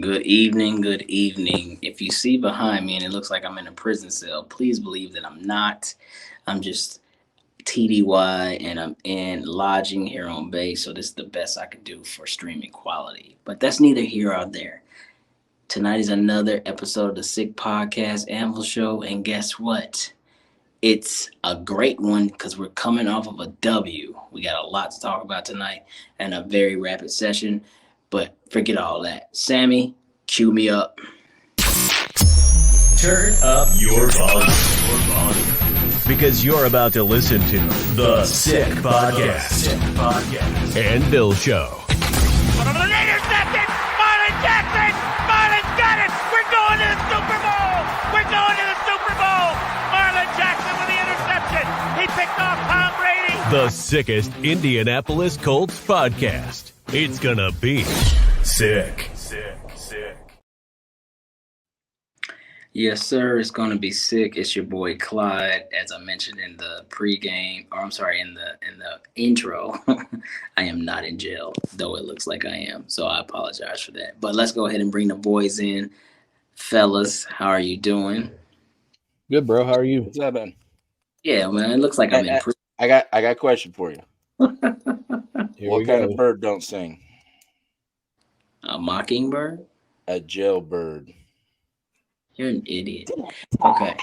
Good evening, good evening. If you see behind me and it looks like I'm in a prison cell, please believe that I'm not. I'm just TDY and I'm in lodging here on base, so this is the best I could do for streaming quality. But that's neither here or there. Tonight is another episode of the Sick Podcast Anvil Show, and guess what? It's a great one because we're coming off of a W. We got a lot to talk about tonight and a very rapid session, but forget all that. Sammy, cue me up. Turn up your volume. Because you're about to listen to The Sick Podcast. Anvil Show. Intercepted! Marlon Jackson! Marlon's got it! We're going to the Super Bowl! We're going to the Super Bowl! Marlon Jackson with the interception! He picked off Tom Brady! The sickest Indianapolis Colts podcast. It's gonna be sick. Yes, sir. It's going to be sick. It's your boy Clyde. As I mentioned in the pregame, or I'm sorry, in the intro, I am not in jail, though it looks like I am. So I apologize for that. But let's go ahead and bring the boys in. Fellas, how are you doing? Good, bro. How are you? What's up, man? Yeah, man. It looks like I'm in prison. I got a question for you. Here What we kind go. of bird don't sing? A mockingbird? A jailbird. You're an idiot. Okay.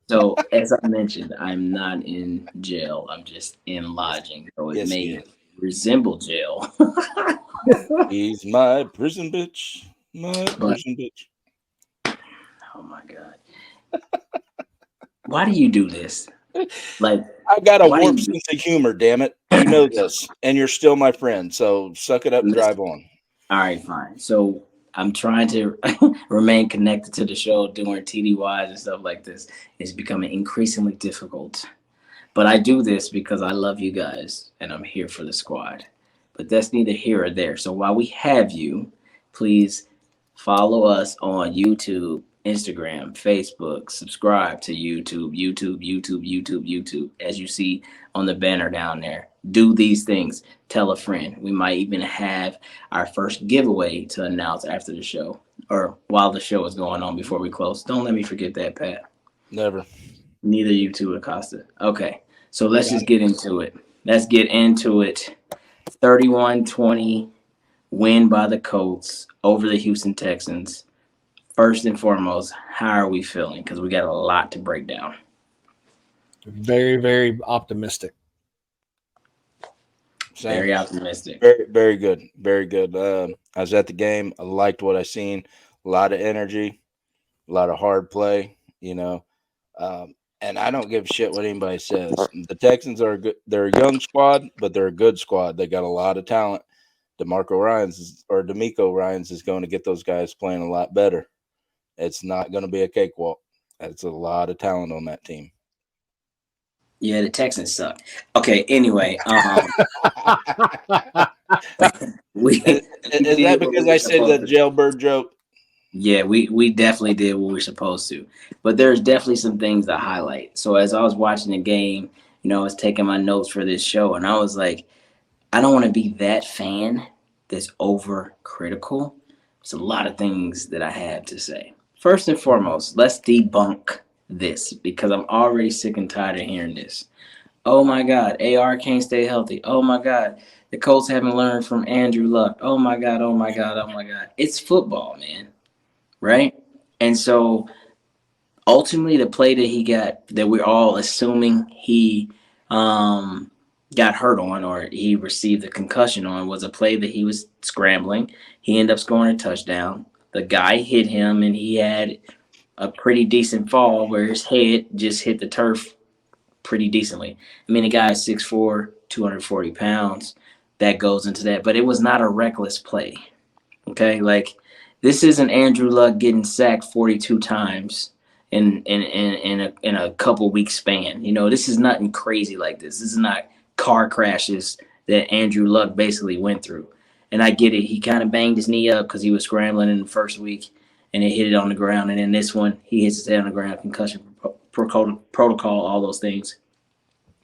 So, as I mentioned, I'm not in jail. I'm just in lodging. So it Yes, may he is. resemble jail. He's my prison bitch. My prison bitch. Oh, my God. Why do you do this? Like, I got a Why warped do you- sense of humor, damn it. You know this. And you're still my friend. So suck it up and drive on. all right, fine. So I'm trying to remain connected to the show doing TDYs and stuff like this. It's becoming increasingly difficult. But I do this because I love you guys and I'm here for the squad. But that's neither here or there. So while we have you, please follow us on YouTube, Instagram, Facebook, subscribe to YouTube, as you see on the banner down there. Do these things. Tell a friend. We might even have our first giveaway to announce after the show or while the show is going on before we close. Don't let me forget that, Pat. Never. Neither you two, Acosta. Okay, so let's just get into it. Let's get into it. 31-20 win by the Colts over the Houston Texans. First and foremost, how are we feeling? Because we got a lot to break down. Very, very optimistic. Same. Very optimistic. Very, very good. Very good. I was at the game. I liked what I seen. A lot of energy, a lot of hard play, you know. And I don't give a shit what anybody says. The Texans are good. They're a young squad, but they're a good squad. They got a lot of talent. D'Amico Ryans is going to get those guys playing a lot better. It's not going to be a cakewalk. That's a lot of talent on that team. Yeah, the Texans suck. Okay, anyway. Is that because I said the jailbird joke? Yeah, we definitely did what we were supposed to. But there's definitely some things to highlight. So as I was watching the game, I was taking my notes for this show, and I was like, I don't want to be that fan that's overcritical. There's a lot of things that I have to say. First and foremost, let's debunk this because I'm already sick and tired of hearing this. Oh my God, AR can't stay healthy. Oh my God, the Colts haven't learned from Andrew Luck. Oh my God, oh my God, oh my God. It's football, man, right? And so ultimately the play that he got, that we're all assuming he got hurt on or he received a concussion on, was a play that he was scrambling. He ended up scoring a touchdown. The guy hit him and he had a pretty decent fall where his head just hit the turf pretty decently. I mean, the guy is 6'4", 240 pounds. That goes into that. But it was not a reckless play. Okay? Like, this isn't Andrew Luck getting sacked 42 times in a couple week span. This is nothing crazy like this. This is not car crashes that Andrew Luck basically went through. And I get it. He kind of banged his knee up because he was scrambling in the first week and it hit it on the ground. And in this one, he hits his head on the ground, concussion protocol, all those things.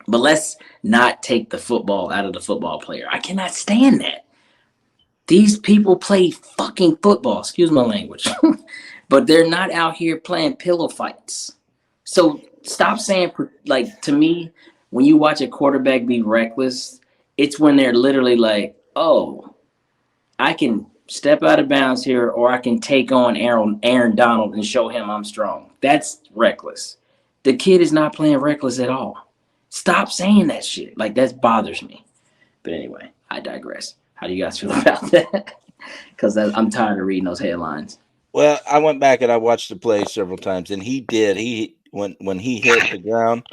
But let's not take the football out of the football player. I cannot stand that. These people play fucking football. Excuse my language, but they're not out here playing pillow fights. So stop saying like to me when you watch a quarterback be reckless, it's when they're literally like, "Oh, I can step out of bounds here, or I can take on Aaron Donald and show him I'm strong." That's reckless. The kid is not playing reckless at all. Stop saying that shit. Like that bothers me. But anyway, I digress. How do you guys feel about that? Because I'm tired of reading those headlines. Well, I went back and I watched the play several times, and he did. He when he hit the ground,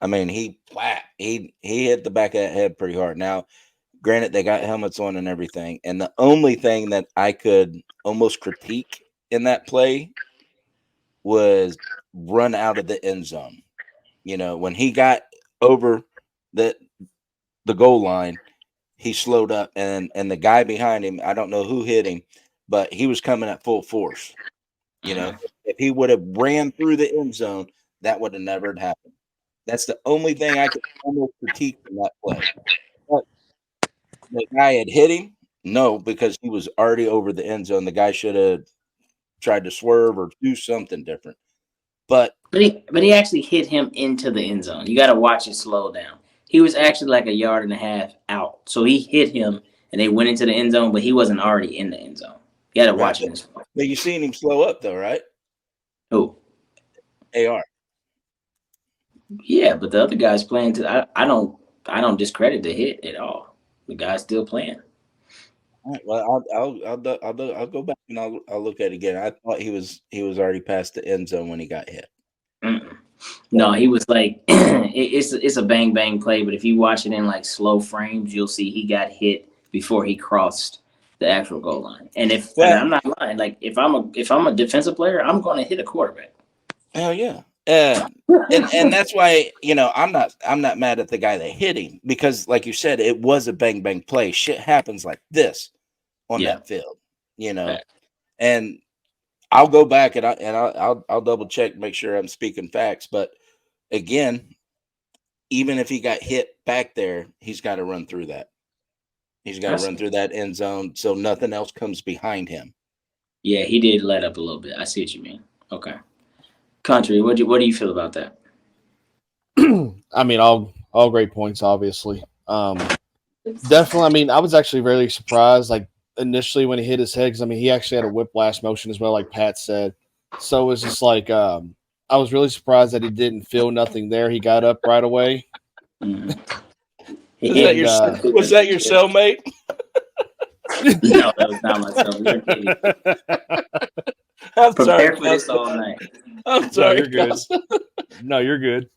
I mean, he flat. He hit the back of that head pretty hard. Now, granted, they got helmets on and everything, and the only thing that I could almost critique in that play was run out of the end zone. You know, when he got over the goal line, he slowed up, and the guy behind him, I don't know who hit him, but he was coming at full force. You know, if he would have ran through the end zone, that would have never happened. That's the only thing I could almost critique in that play. But the guy had hit him, no, because he was already over the end zone. The guy should have tried to swerve or do something different. But But he actually hit him into the end zone. You got to watch it slow down. He was actually like a yard and a half out, so he hit him and they went into the end zone, but he wasn't already in the end zone. You got to right, watch it this way. but you seen him slow up though, right? Oh, AR. yeah, but the other guy's playing. I don't discredit the hit at all. The guy's still playing. All right, well, I'll go back and I'll look at it again. I thought he was already past the end zone when he got hit. Mm-mm. But No, he was like it's a bang bang play, but if you watch it in like slow frames, you'll see he got hit before he crossed the actual goal line. And well, I'm not lying, like if I'm a defensive player, I'm going to hit a quarterback. hell yeah. And that's why I'm not mad at the guy that hit him because, like you said, it was a bang bang play. Shit happens like this on Yeah, that field, you know. fact. And I'll go back and I'll double check, make sure I'm speaking facts. But again, even if he got hit back there, he's got to run through that. He's got to That's run through that end zone so nothing else comes behind him. yeah, he did let up a little bit. I see what you mean. Okay, country. What do you feel about that? I mean, all great points, obviously. Definitely. I mean, I was actually really surprised, like initially when he hit his head, because I mean, he actually had a whiplash motion as well, like Pat said. So it was just like I was really surprised that he didn't feel nothing there. He got up right away, Mm. He Was that hit. and your was that your cellmate? No, that was not myself. You're kidding. I'm sorry, Prepare for this Kelsey. all night. I'm no, sorry, you're good. Kelsey. No, you're good.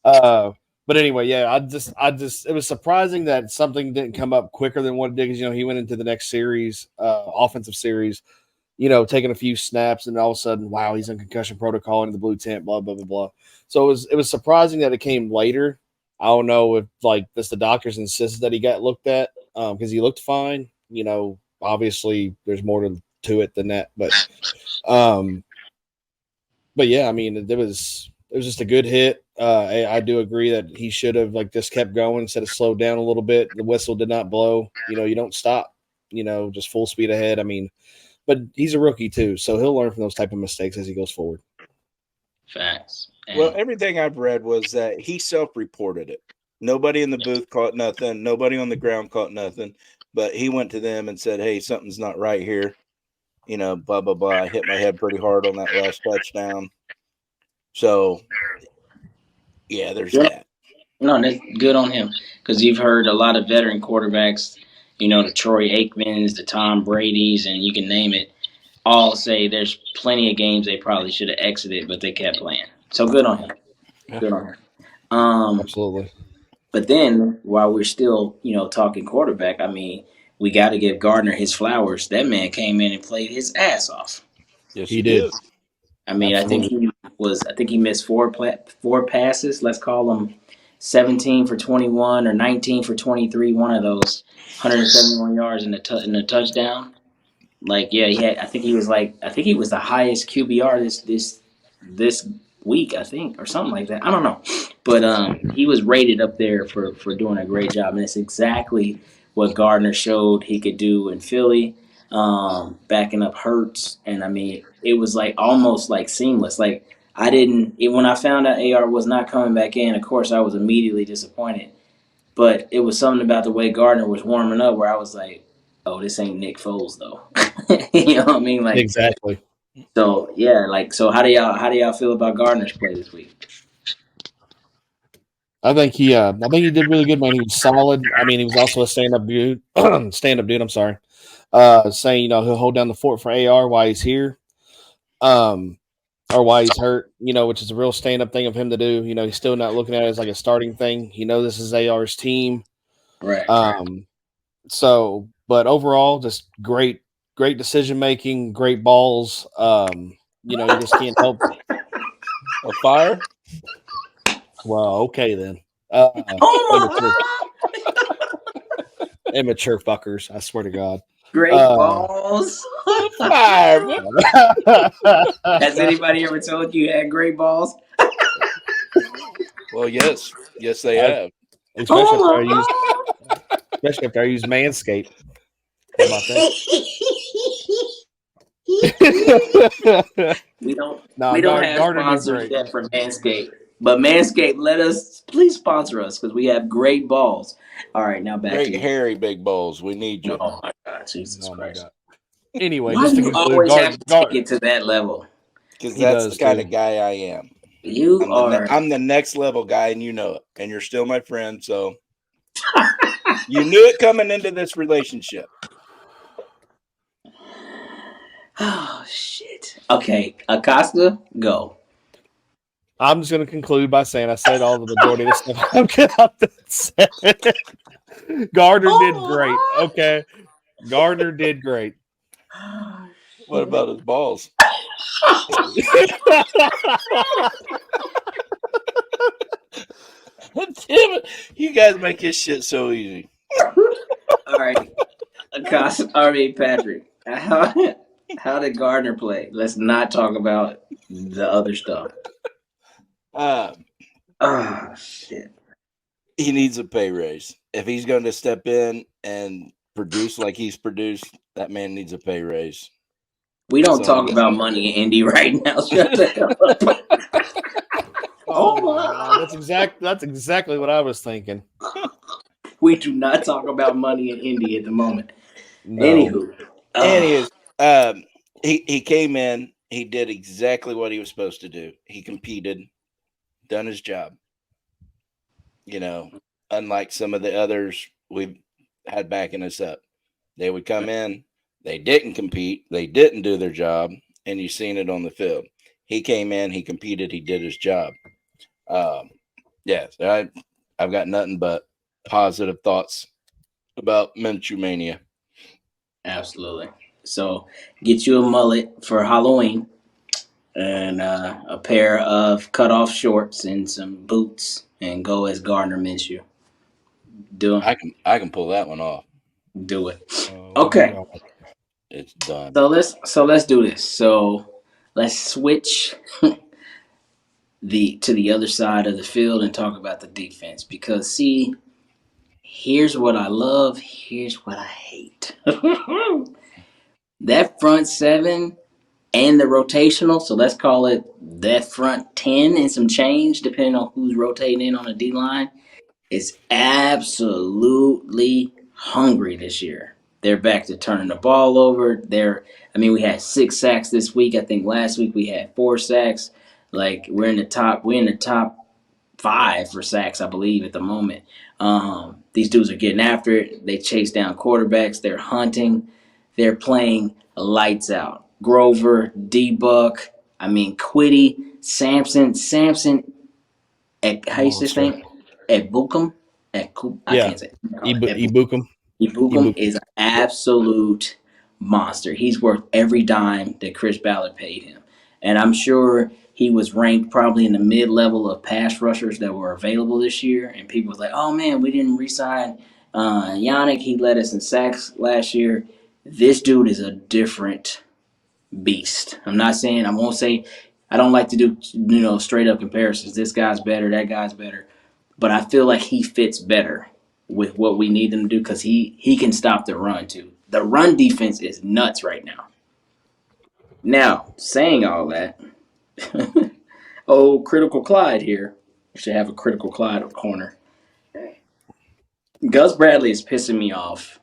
But anyway, yeah, it was surprising that something didn't come up quicker than what it did because he went into the next series, offensive series, taking a few snaps, and all of a sudden, wow, he's in concussion protocol into the blue tent, blah blah blah blah. So it was surprising that it came later. I don't know if like this the doctors insisted that he got looked at because he looked fine. Obviously there's more to it than that, um, but yeah, I mean it was just a good hit. I do agree that he should have like just kept going instead of slowed down a little bit. The whistle did not blow. You don't stop. Just full speed ahead. I mean, but he's a rookie too, so he'll learn from those type of mistakes as he goes forward. Facts. Well, And everything I've read was that he self-reported it. Nobody in the booth caught nothing. Nobody on the ground caught nothing. But he went to them and said, "Hey, something's not right here. Blah blah blah. I hit my head pretty hard on that last touchdown." So yeah, there's yeah, that. no, that's good on him because you've heard a lot of veteran quarterbacks, the Troy Aikmans, the Tom Brady's, and you can name it, all say there's plenty of games they probably should have exited, but they kept playing. So good on him. Yeah. Good on him. Um, Absolutely. but then while we're still, talking quarterback, I mean, we got to give Gardner his flowers. That man came in and played his ass off. Yes, He he did. did. I mean, Absolutely. I think he missed four passes. Let's call them 17 for 21 or 19 for 23. One of those, 171 yards in a touchdown. Like, yeah, I think he was the highest QBR this week, I think, or something like that. I don't know, but he was rated up there for doing a great job, and it's exactly what Gardner showed he could do in Philly, backing up Hurts, and I mean it was like almost like seamless. Like I didn't when I found out AR was not coming back in. Of course, I was immediately disappointed. But it was something about the way Gardner was warming up where I was like, "Oh, this ain't Nick Foles though." You know what I mean? Like, Exactly. so yeah, like so. How do y'all feel about Gardner's play this week? I think he did really good, man. He was solid. I mean, he was also a stand-up dude. Stand-up dude. I'm sorry. Saying he'll hold down the fort for AR while he's here, um, or while he's hurt. Which is a real stand-up thing of him to do. He's still not looking at it as like a starting thing. He knows this is AR's team. Right. But overall, just great decision making, great balls. You just can't help. A fire? Well, okay then. Oh Immature fuckers. I swear to God. Great balls. Fire, man. Has anybody ever told you you had great balls? Well, yes, they have. Especially after I use Manscaped. How about that? we don't No, we don't have Gardner did sponsors great. yet from Manscaped, but Manscaped, please sponsor us because we have great balls. All right, now back to Great you. hairy big balls. We need you. Oh my God, Jesus Oh my Christ! God. Anyway, Why just do to you conclude, always have to take it to that level? Because He that's does the kind too. of guy I am. You are. I'm the next level guy, and you know it. And you're still my friend, so you knew it coming into this relationship. Oh shit. Okay, Acosta, go. I'm just going to conclude by saying I said all the majority of the stuff I'm going to say. Gardner did great. Okay. Gardner did great. What about his balls? Damn it. You guys make this shit so easy. All right, Acosta. Patrick. How did Gardner play? Let's not talk about the other stuff. Uh, Oh shit. he needs a pay raise. If he's going to step in and produce like he's produced, that man needs a pay raise. We That's don't all I talk got. about money in Indy right now. Shut the hell up. Oh my God. That's exactly what I was thinking. We do not talk about money in Indy at the moment. No. Anywho. Anyways, he came in, he did exactly what he was supposed to do. He competed, done his job. Unlike some of the others we've had backing us up. They would come in, they didn't compete, they didn't do their job, and you seen it on the field. He came in, he competed, he did his job. So I've got nothing but positive thoughts about Minshew Mania. Absolutely. So get you a mullet for Halloween and a pair of cutoff shorts and some boots and go as Gardner Minshew. Do I can pull that one off. do it. Oh, Okay. God. It's done. So let's do this. So let's switch to the other side of the field and talk about the defense because see, here's what I love, here's what I hate. That front seven and the rotational, so let's call it that front 10 and some change, depending on who's rotating in on the D line, is absolutely hungry this year. They're back to turning the ball over. We had 6 sacks this week. I think last week we had 4 sacks. Like we're in the top 5 for sacks, I believe, at the moment. These dudes are getting after it. They chase down quarterbacks. They're hunting. They're playing lights out. Grover, D-Buck, Quiddy, Samson, at how you say his name? At Bukum? I Yeah. can't say. Ibukum. Ibukum is an absolute monster. He's worth every dime that Chris Ballard paid him. And I'm sure he was ranked probably in the mid-level of pass rushers that were available this year. And people was like, oh, man, we didn't re-sign Yannick. He led us in sacks last year. This dude is a different beast. I won't say, I don't like to do, straight up comparisons. This guy's better, that guy's better. But I feel like he fits better with what we need them to do because he can stop the run too. The run defense is nuts right now. Now, saying all that, oh, Critical Clyde here. We should have a Critical Clyde corner. Gus Bradley is pissing me off,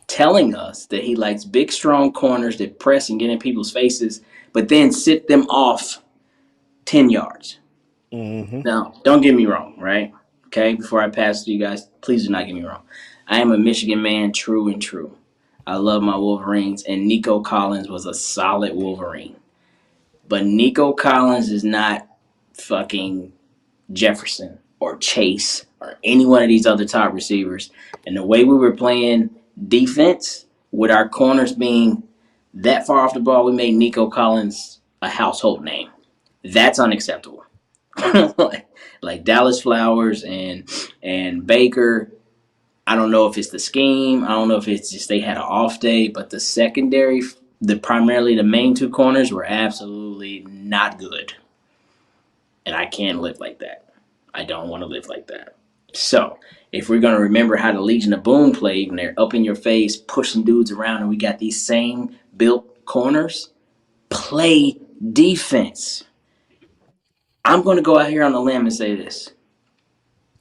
telling us that he likes big, strong corners that press and get in people's faces, but then sit them off 10 yards. Mm-hmm. Now, don't get me wrong, right? Okay, before I pass to you guys, please do not get me wrong. I am a Michigan man, true and true. I love my Wolverines, and Nico Collins was a solid Wolverine. But Nico Collins is not fucking Jefferson or Chase or any one of these other top receivers. And the way we were playing defense, with our corners being that far off the ball, we made Nico Collins a household name. That's unacceptable. like Dallas Flowers and Baker. I don't know if it's the scheme. I don't know if it's just they had an off day, but the secondary, primarily the main two corners were absolutely not good. And I can't live like that. I don't want to live like that. So, if we're going to remember how the Legion of Boom played when they're up in your face, pushing dudes around, and we got these same built corners, play defense. I'm going to go out here on a limb and say this.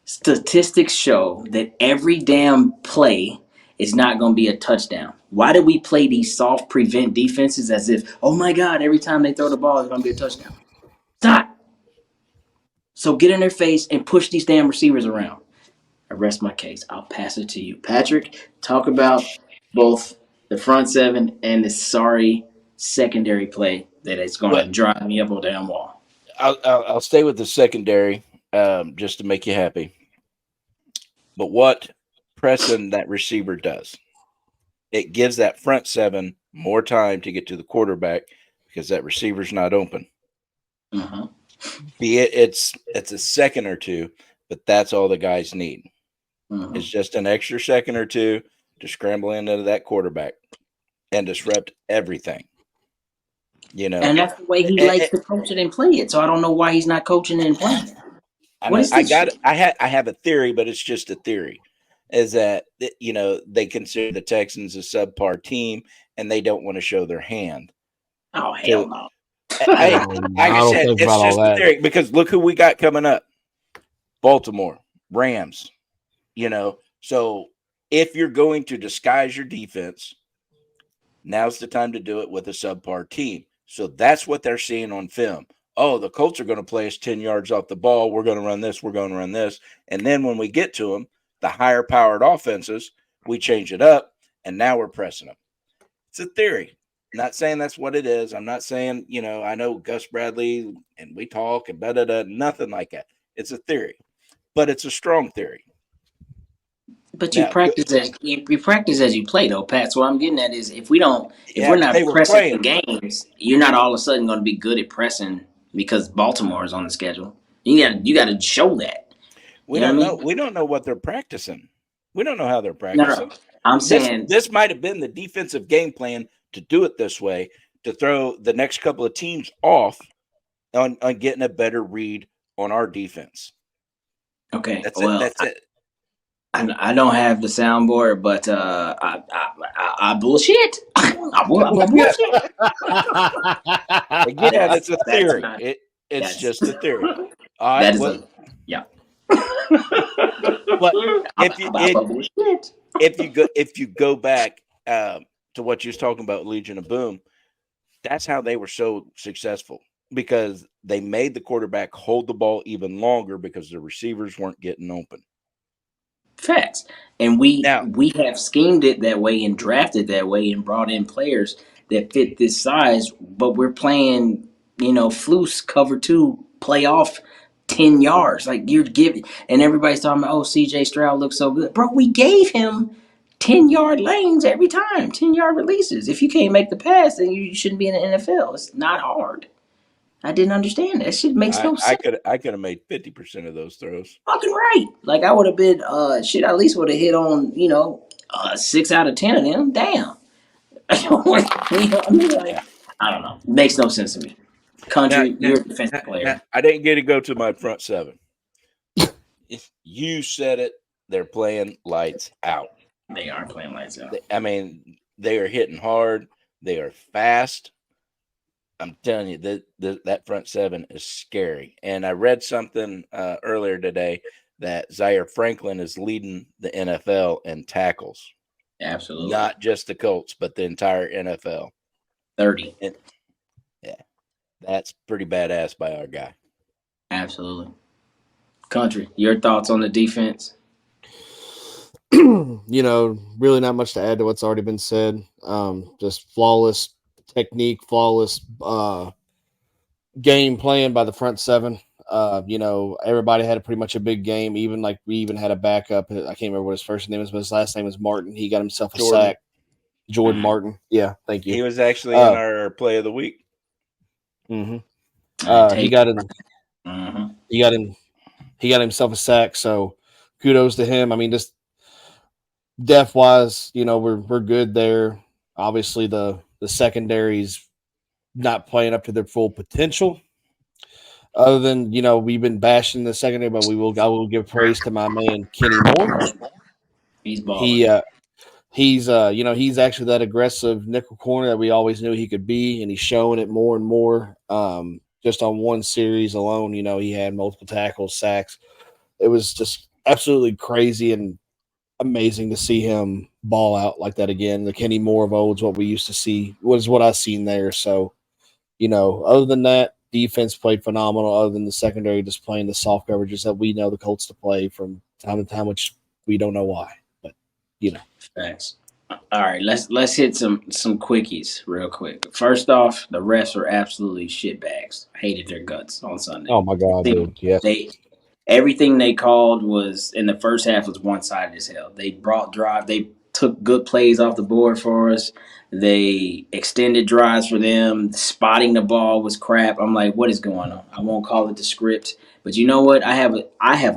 Statistics show that every damn play is not going to be a touchdown. Why do we play these soft prevent defenses as if, oh my God, every time they throw the ball, it's going to be a touchdown? Stop. So get in their face and push these damn receivers around. I rest my case. I'll pass it to you. Patrick, talk about both the front seven and the sorry secondary play that is going Well, to drive me up a damn wall. I'll stay with the secondary just to make you happy. But what pressing that receiver does, it gives that front seven more time to get to the quarterback because that receiver's not open. Mm-hmm. Be it it's a second or two, but that's all the guys need. Mm-hmm. It's just an extra second or two to scramble into that quarterback and disrupt everything. You know, And that's the way he likes to coach it and play it. So I don't know why he's not coaching it and playing it. I What know is this shit? I have a theory, but it's just a theory. Is that they consider the Texans a subpar team and they don't want to show their hand. Oh, hell So, no. hey, like I I don't said, think it's about all just a that. theory because look who we got coming up: Baltimore, Rams. So if you're going to disguise your defense, now's the time to do it with a subpar team. So that's what they're seeing on film. Oh, the Colts are going to play us 10 yards off the ball. We're going to run this. We're going to run this. And then when we get to them, the higher powered offenses, we change it up. And now we're pressing them. It's a theory. I'm not saying that's what it is. I'm not saying, I know Gus Bradley and we talk and nothing like that. It's a theory, but it's a strong theory. But Now, you practice as you play though, Pat. So what I'm getting at is if we're but they not were pressing in playing. games, you're not all of a sudden going to be good at pressing because Baltimore is on the schedule. You got to show that. We You know don't what I know. mean? We don't know what they're practicing. We don't know how they're No, no. practicing. I'm This saying this might have been the defensive game plan to do it this way to throw the next couple of teams off on getting a better read on our defense. okay. That's it. Well, That's it. I don't have the soundboard, but I bullshit. I bullshit. Again, it's a That's theory. not It's that's just a theory. All that right. is Well, a yeah. but if you I bullshit. if you go back to what you was talking about, Legion of Boom, that's how they were so successful because they made the quarterback hold the ball even longer because the receivers weren't getting open. Facts. And we Now, we have schemed it that way and drafted that way and brought in players that fit this size, but we're playing, Flus cover two, play off 10 yards. Like you're giving and everybody's talking about, oh, CJ Stroud looks so good. Bro, we gave him 10-yard lanes every time, 10-yard releases. If you can't make the pass, then you shouldn't be in the NFL. It's not hard. I didn't understand that. That shit makes I no I sense. could I could have made 50% of those throws. Fucking right. Like I would have been shit. I at least would have hit on 6 out of 10 of them. Damn. I mean, like, Yeah. I don't know. Makes no sense to me. Now, Country, now, you're a defensive now player. I didn't get to go to my front seven. You said it. they're playing lights out. They are playing lights out. I mean, they are hitting hard. They are fast. I'm telling you that front seven is scary. And I read something earlier today that Zaire Franklin is leading the NFL in tackles, Absolutely. not just the Colts, but the entire NFL. 30. And yeah, that's pretty badass by our guy. Absolutely. Country, your thoughts on the defense? Really not much to add to what's already been said. Just flawless technique, flawless game plan by the front seven. Everybody had pretty much a big game. Even like we even had a backup. I can't remember what his first name is, but his last name is Martin. He got himself a Jordan. sack. Jordan Martin. Yeah, thank you. He was actually in our play of the week. Mm-hmm. He got him. He got himself a sack. So kudos to him. I mean, just depth wise, we're good there. Obviously, the secondary's not playing up to their full potential. Other than we've been bashing the secondary, but I will give praise to my man Kenny Moore. He's balling. He's actually that aggressive nickel corner that we always knew he could be, and he's showing it more and more. Just on one series alone, he had multiple tackles, sacks. It was just absolutely crazy and amazing to see him ball out like that again. The Kenny Moore of old is what we used to see, was what I've seen there. So, other than that, defense played phenomenal, other than the secondary just playing the soft coverages that we know the Colts to play from time to time, which we don't know why. But, Facts. All right, let's hit some quickies real quick. First off, the refs are absolutely shitbags. Hated their guts on Sunday. Oh, my God, dude. Yes. Everything they called was in the first half was one sided as hell. They brought drive. They took good plays off the board for us. They extended drives for them. Spotting the ball was crap. I'm like, what is going on? I won't call it the script, but you know what? I have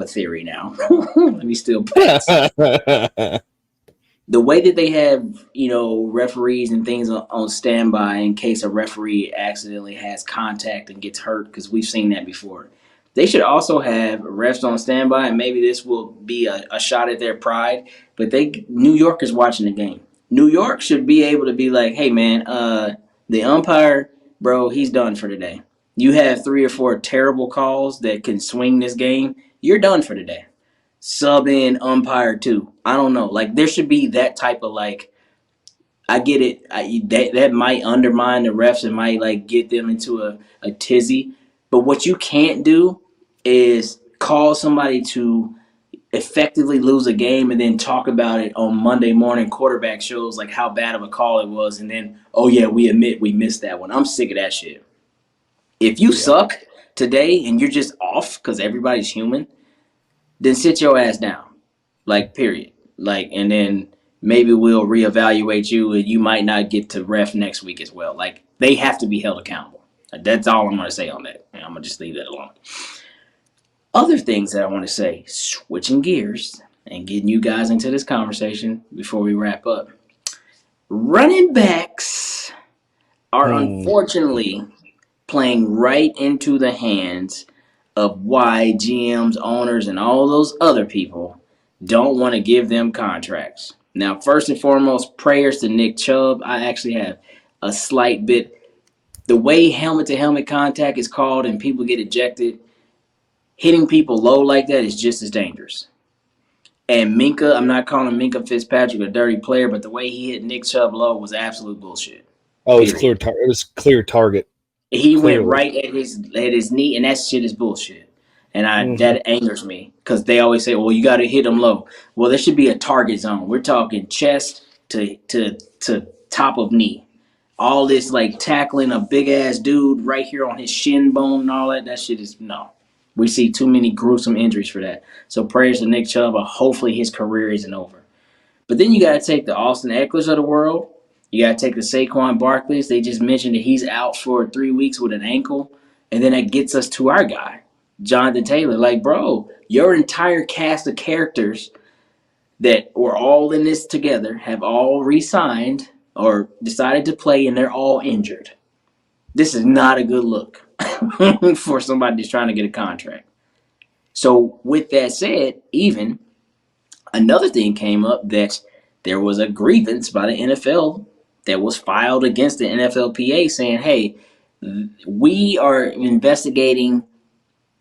a theory now. Let me still pass. The way that they have, referees and things on standby in case a referee accidentally has contact and gets hurt, because we've seen that before. They should also have refs on standby, and maybe this will be a shot at their pride. But New York is watching the game. New York should be able to be like, hey man, the umpire, bro, he's done for today. You have 3 or 4 terrible calls that can swing this game. You're done for today. Sub in umpire 2. I don't know. Like there should be that type of like. I get it. That might undermine the refs and might like get them into a tizzy. But what you can't do is call somebody to effectively lose a game and then talk about it on Monday morning quarterback shows like how bad of a call it was, and then oh yeah, we admit we missed that one. I'm sick of that shit. If you suck today and you're just off because everybody's human, then sit your ass down. Like period. Like and then maybe we'll reevaluate you and you might not get to ref next week as well. Like they have to be held accountable. That's all I'm going to say on that. And I'm going to just leave that alone. Other things that I want to say, switching gears and getting you guys into this conversation before we wrap up. Running backs are unfortunately playing right into the hands of why GMs, owners, and all those other people don't want to give them contracts. Now, first and foremost, prayers to Nick Chubb. I actually have a slight bit. The way helmet-to-helmet contact is called and people get ejected, hitting people low like that is just as dangerous. And Minka, I'm not calling Minka Fitzpatrick a dirty player, but the way he hit Nick Chubb low was absolute bullshit. Oh, it was clear. It was clear target. He went right at his knee, and that shit is bullshit. And that angers me because they always say, "Well, you got to hit him low." Well, there should be a target zone. We're talking chest to top of knee. All this like tackling a big ass dude right here on his shin bone and all that. That shit is no. We see too many gruesome injuries for that. So prayers to Nick Chubb. Hopefully his career isn't over. But then you got to take the Austin Eckler's of the world. You got to take the Saquon Barkleys. They just mentioned that he's out for 3 weeks with an ankle. And then that gets us to our guy, Jonathan Taylor. Like, bro, your entire cast of characters that were all in this together have all re-signed or decided to play, and they're all injured. This is not a good look for somebody that's trying to get a contract. So with that said, even Another thing came up that there was a grievance by the NFL that was filed against the NFLPA saying, hey, we are investigating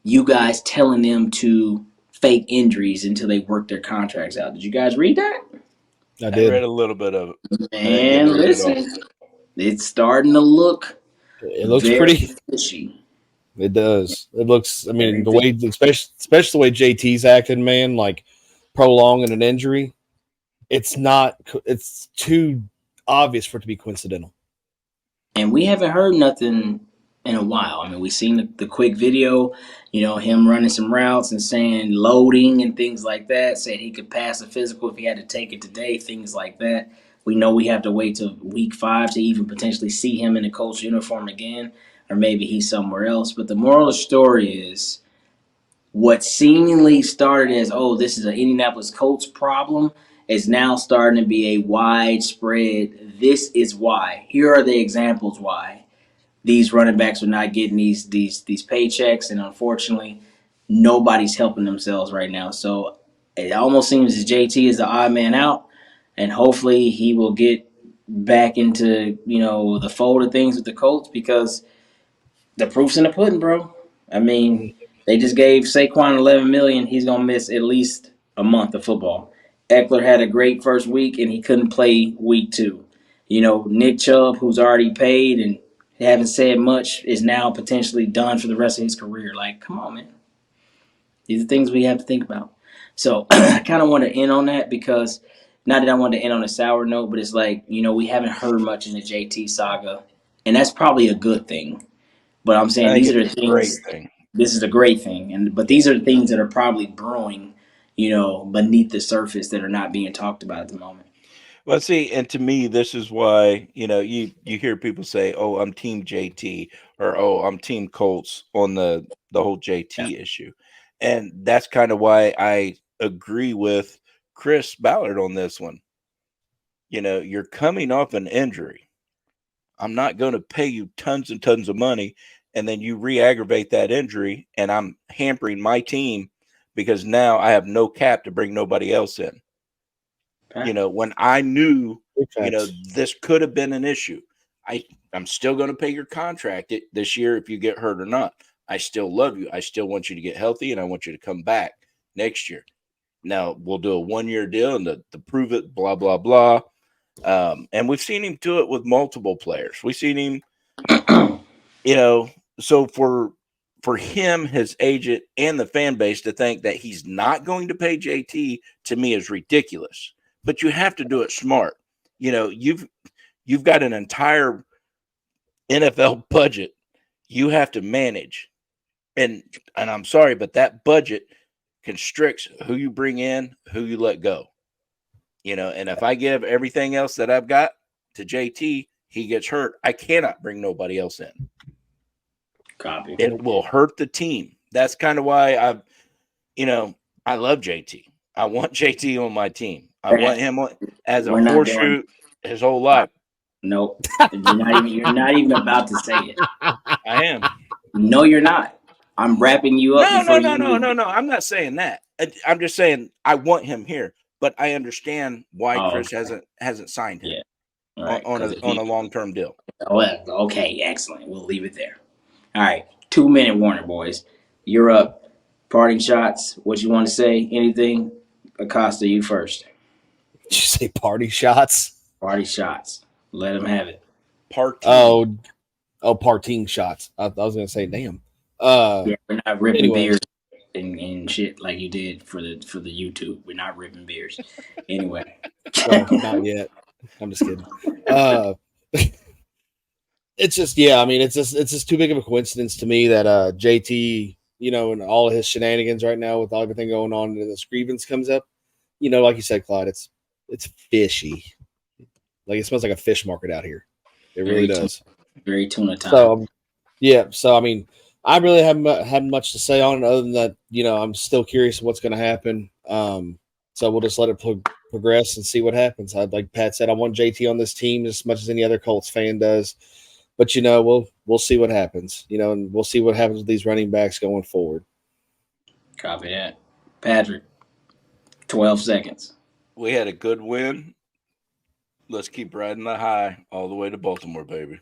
you guys telling them to fake injuries until they work their contracts out. Did you guys read that? I I read did. a little bit of it. I didn't get to Man, read it all. listen, it's starting to look It looks very pretty. fishy. It does. It looks. I mean, Very the fishy. way, especially the way JT's acting, man, like prolonging an injury. It's not. It's too obvious for it to be coincidental. And we haven't heard nothing in a while. I mean, we seen the quick video, him running some routes and saying loading and things like that. Said he could pass a physical if he had to take it today, things like that. We know we have to wait till week 5 to even potentially see him in a Colts uniform again, or maybe he's somewhere else. But the moral of the story is what seemingly started as, oh, this is an Indianapolis Colts problem, is now starting to be a widespread, this is why. Here are the examples why these running backs are not getting these paychecks, and unfortunately, nobody's helping themselves right now. So it almost seems as JT is the odd man out, and hopefully he will get back into the fold of things with the Colts because the proof's in the pudding, bro. I mean, they just gave Saquon 11 million. He's gonna miss at least a month of football. Eckler had a great first week and he couldn't play week 2. Nick Chubb, who's already paid and haven't said much, is now potentially done for the rest of his career. Like, come on, man. These are things we have to think about. So I kind of want to end on that because not that I want to end on a sour note, but it's like, we haven't heard much in the JT saga. And that's probably a good thing. But I'm I saying think these are it's the a great things. thing. This is a great thing, but these are the things that are probably brewing, beneath the surface that are not being talked about at the moment. Well, see, and to me, this is why you hear people say, "Oh, I'm Team JT," or "Oh, I'm Team Colts" on the whole Yeah. JT issue, and that's kind of why I agree with Chris Ballard on this one. You're coming off an injury. I'm not going to pay you tons and tons of money, and then you re-aggravate that injury, and I'm hampering my team because now I have no cap to bring nobody else in. When I knew, Big facts. this could have been an issue. I'm still going to pay your contract this year if you get hurt or not. I still love you. I still want you to get healthy, and I want you to come back next year. Now we'll do a 1-year deal and to prove it, blah blah blah. And we've seen him do it with multiple players. We've seen him, you know. So for him, his agent, and the fan base to think that he's not going to pay JT to me is ridiculous. But you have to do it smart. You've got an entire NFL budget you have to manage, and I'm sorry, but that budget constricts who you bring in, who you let go. And if I give everything else that I've got to JT, he gets hurt. I cannot bring nobody else in. Copy. It will hurt the team. That's kind of why I love JT. I want JT on my team. I want him as a We're not doing. horseshoe his whole life. Nope. You're not even about to say it. I am. No, you're not. I'm wrapping you up No, before no, you no, no, even. no, no. I'm not saying that. I'm just saying I want him here, but I understand why Oh, Chris okay. hasn't signed him Yeah. All on, right. on Because a if on he. a long term deal. Oh, well, okay. Excellent. We'll leave it there. All right. 2-minute warning, boys. You're up. Parting shots. What you want to say? Anything? Acosta, you first. Did you say party shots? Party shots. Let them have it. Parteen. Oh, parting shots. I was gonna say, damn. Yeah, we're not ripping Anyway, beers and shit like you did for the YouTube. We're not ripping beers. Anyway. well, not yet. I'm just kidding. Uh, it's just, yeah. I mean, it's just too big of a coincidence to me that JT, and all of his shenanigans right now with everything going on, and this grievance comes up. Like you said, Clyde, it's fishy. Like it smells like a fish market out here. It really Very tuna, does. very tuna time. So yeah. So I mean, I really haven't had much to say on it other than that. I'm still curious what's going to happen. So we'll just let it progress and see what happens. Like Pat said, I want JT on this team as much as any other Colts fan does. But we'll see what happens. And we'll see what happens with these running backs going forward. Copy that. Patrick. 12 seconds. We had a good win. Let's keep riding the high all the way to Baltimore, baby.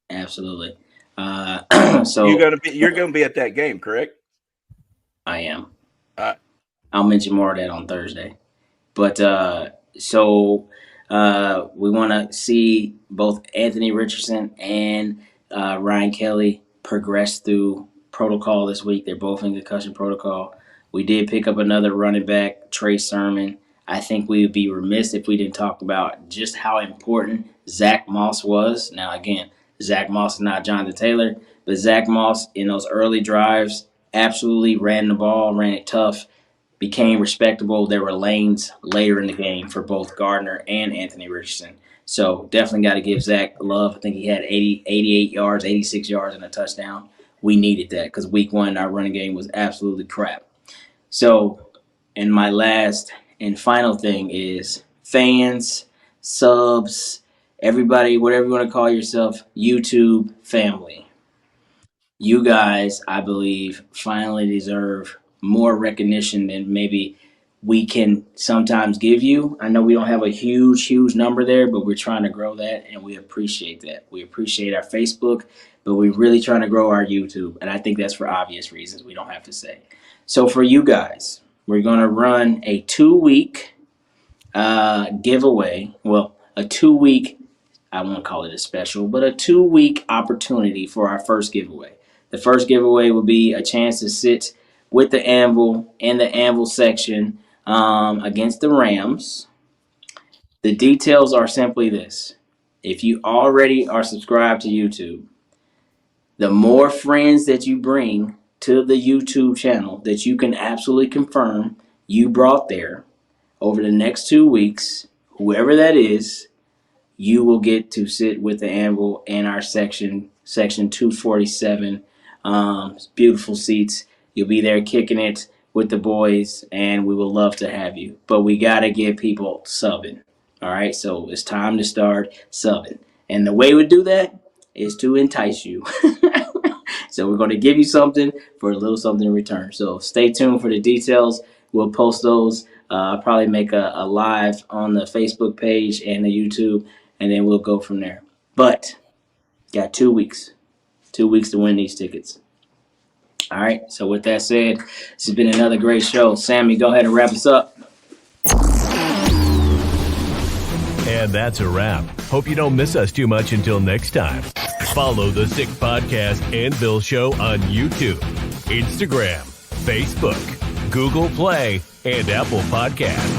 Absolutely. So you're gonna be at that game, correct? I am. Uh, I'll mention more of that on Thursday. But we want to see both Anthony Richardson and Ryan Kelly progress through protocol this week. They're both in concussion protocol. We did pick up another running back, Trey Sermon. I think we would be remiss if we didn't talk about just how important Zach Moss was. Now, again, Zach Moss is not Jonathan Taylor, but Zach Moss in those early drives absolutely ran the ball, ran it tough, became respectable. There were lanes later in the game for both Gardner and Anthony Richardson. So definitely got to give Zach love. I think he had 88 yards, 86 yards, and a touchdown. We needed that because week one, our running game was absolutely crap. So, and my last and final thing is fans, subs, everybody, whatever you want to call yourself, YouTube family. You guys, I believe, finally deserve more recognition than maybe we can sometimes give you. I know we don't have a huge number there, but we're trying to grow that, and we appreciate that. We appreciate our Facebook, but we're really trying to grow our YouTube, and I think that's for obvious reasons we don't have to say. So for you guys, we're going to run a 2-week giveaway. Well, a 2-week, I won't call it a special, but a 2-week opportunity for our first giveaway. The first giveaway will be a chance to sit with the Anvil in the Anvil section against the Rams. The details are simply this. If you already are subscribed to YouTube, the more friends that you bring to the YouTube channel that you can absolutely confirm you brought there over the next 2 weeks, whoever that is, you will get to sit with the Anvil in our section 247. Beautiful seats. You'll be there kicking it with the boys, and we would love to have you. But we got to get people subbing. All right, so it's time to start subbing. And the way we do that is to entice you. So we're going to give you something for a little something in return. So stay tuned for the details. We'll post those. I'll probably make a live on the Facebook page and the YouTube, and then we'll go from there. But got 2 weeks. 2 weeks to win these tickets. All right, so with that said, this has been another great show. Sammy, go ahead and wrap us up. And that's a wrap. Hope you don't miss us too much until next time. Follow the Sick Podcast and Bill Show on YouTube, Instagram, Facebook, Google Play, and Apple Podcasts.